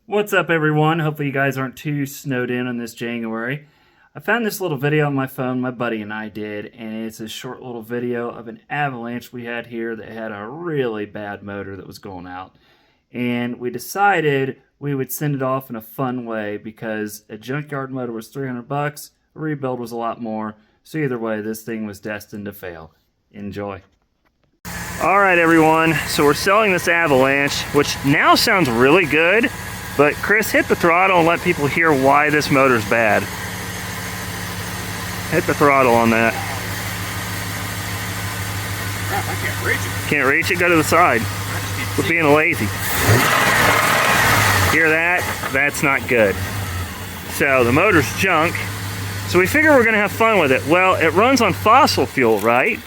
What's up, everyone? Hopefully you guys aren't too snowed in on this January. I found this little video on my phone, my buddy and I did, and it's a short little video of an avalanche we had here that had a really bad motor that was going out. And we decided we would send it off in a fun way because a junkyard motor was $300, a rebuild was a lot more, so either way, this thing was destined to fail. Enjoy. Alright everyone, so we're selling this avalanche, which now sounds really good. But Chris, hit the throttle and let people hear why this motor's bad. Hit the throttle on that. Crap, I can't reach it. Can't reach it? Go to the side. We're being lazy. Hear that? That's not good. So the motor's junk. So we figure we're gonna have fun with it. Well, it runs on fossil fuel, right?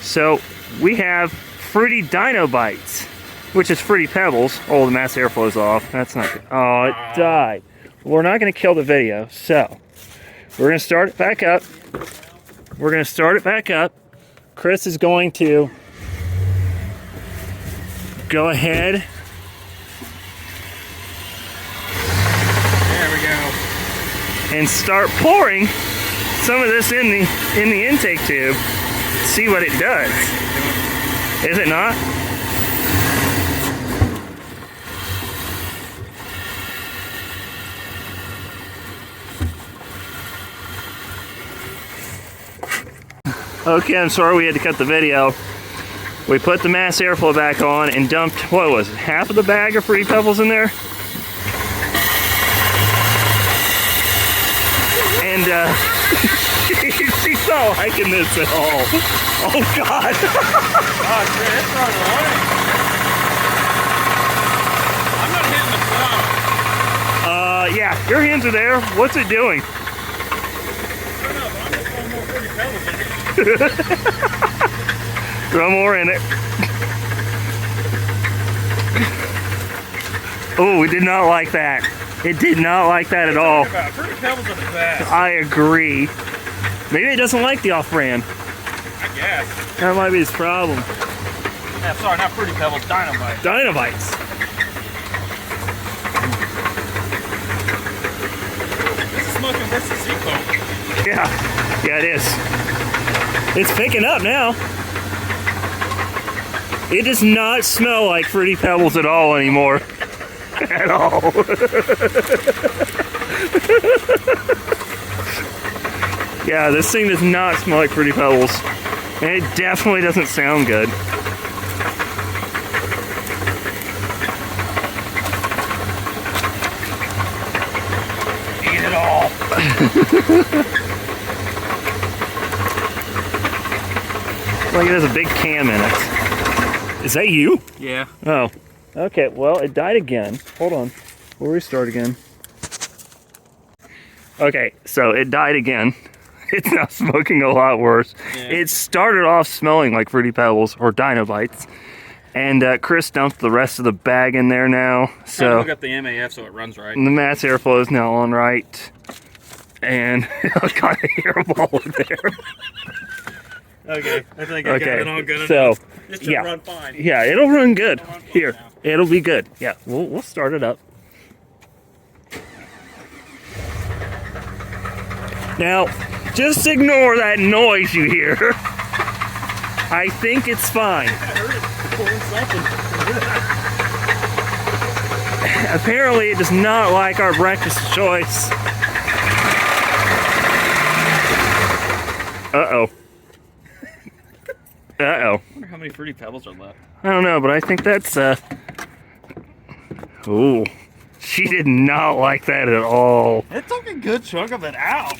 So we have Fruity Dino Bites, which is Fruity Pebbles. Oh, the mass airflow's off. That's not good. Oh, it died. We're not going to kill the video, so we're going to start it back up. Chris is going to go ahead. There we go. And start pouring some of this in the intake tube. See what it does. Is it not? Okay, I'm sorry we had to cut the video. We put the mass airflow back on and dumped, what was it, half of the bag of Fruity Pebbles in there? And she's not liking this at all. Oh God. Oh shit, it's not running. I'm not hitting the flow. Yeah, your hands are there. What's it doing? I don't know, but I'm just throwing more Fruity Pebbles in it. Throw more in it. Oh, we did not like that. It did not like that at all. Fruity Pebbles are the best. I agree. Maybe it doesn't like the off-brand. I guess. That might be his problem. Yeah, sorry, not Fruity Pebbles, Dynamite. Dinobites. This is smoking worse than sea coke. Yeah, it is. It's picking up now. It does not smell like Fruity Pebbles at all anymore. At all. Yeah, this thing does not smell like Fruity Pebbles. And it definitely doesn't sound good. Eat it all. Like it has a big cam in it. Is that you? Yeah. Oh. Okay, well, it died again. Hold on. We'll restart again. Okay, so it died again. It's now smoking a lot worse. Yeah. It started off smelling like Fruity Pebbles or Dino Bites. And Chris dumped the rest of the bag in there now. So hook up the MAF so it runs right. the mass airflow is now on right. And I got a hairball in there. Okay, I think I got it all good so, enough. This should yeah. run fine. Yeah, it'll run good. It'll run fine Here, now. it'll be good. Yeah, we'll start it up. Now, just ignore that noise you hear. I think it's fine. I heard it pulling something. Apparently, it does not like our breakfast choice. Uh-oh. Uh-oh. I wonder how many Fruity Pebbles are left. I don't know, but I think that's, ooh. She did not like that at all. It took a good chunk of it out.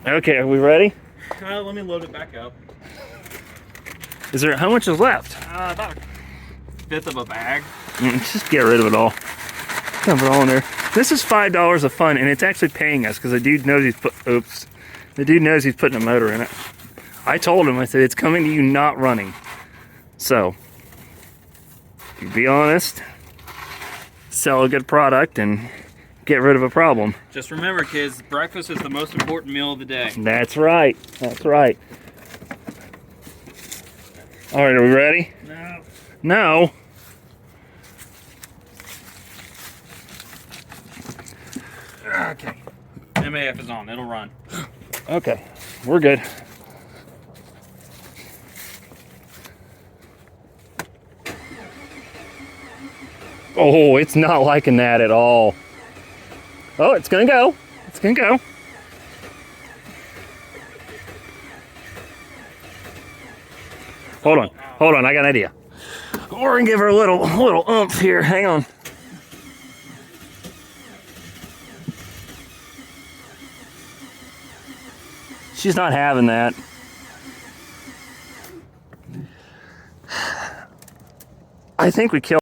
Okay, are we ready? Let me load it back up. Is there, how much is left? About a fifth of a bag. Just get rid of it all. Dump it all in there. This is $5 of fun, and it's actually paying us because the dude knows he's putting a motor in it. I told him, I said, it's coming to you not running. So, to be honest, sell a good product and get rid of a problem. Just remember, kids, breakfast is the most important meal of the day. That's right. That's right. All right, are we ready? No. No. Okay. MAF is on. It'll run. Okay. We're good. Oh, it's not liking that at all. Oh, it's gonna go. It's gonna go. Hold on. Hold on. I got an idea. We're gonna give her a little oomph here. Hang on. She's not having that. I think we killed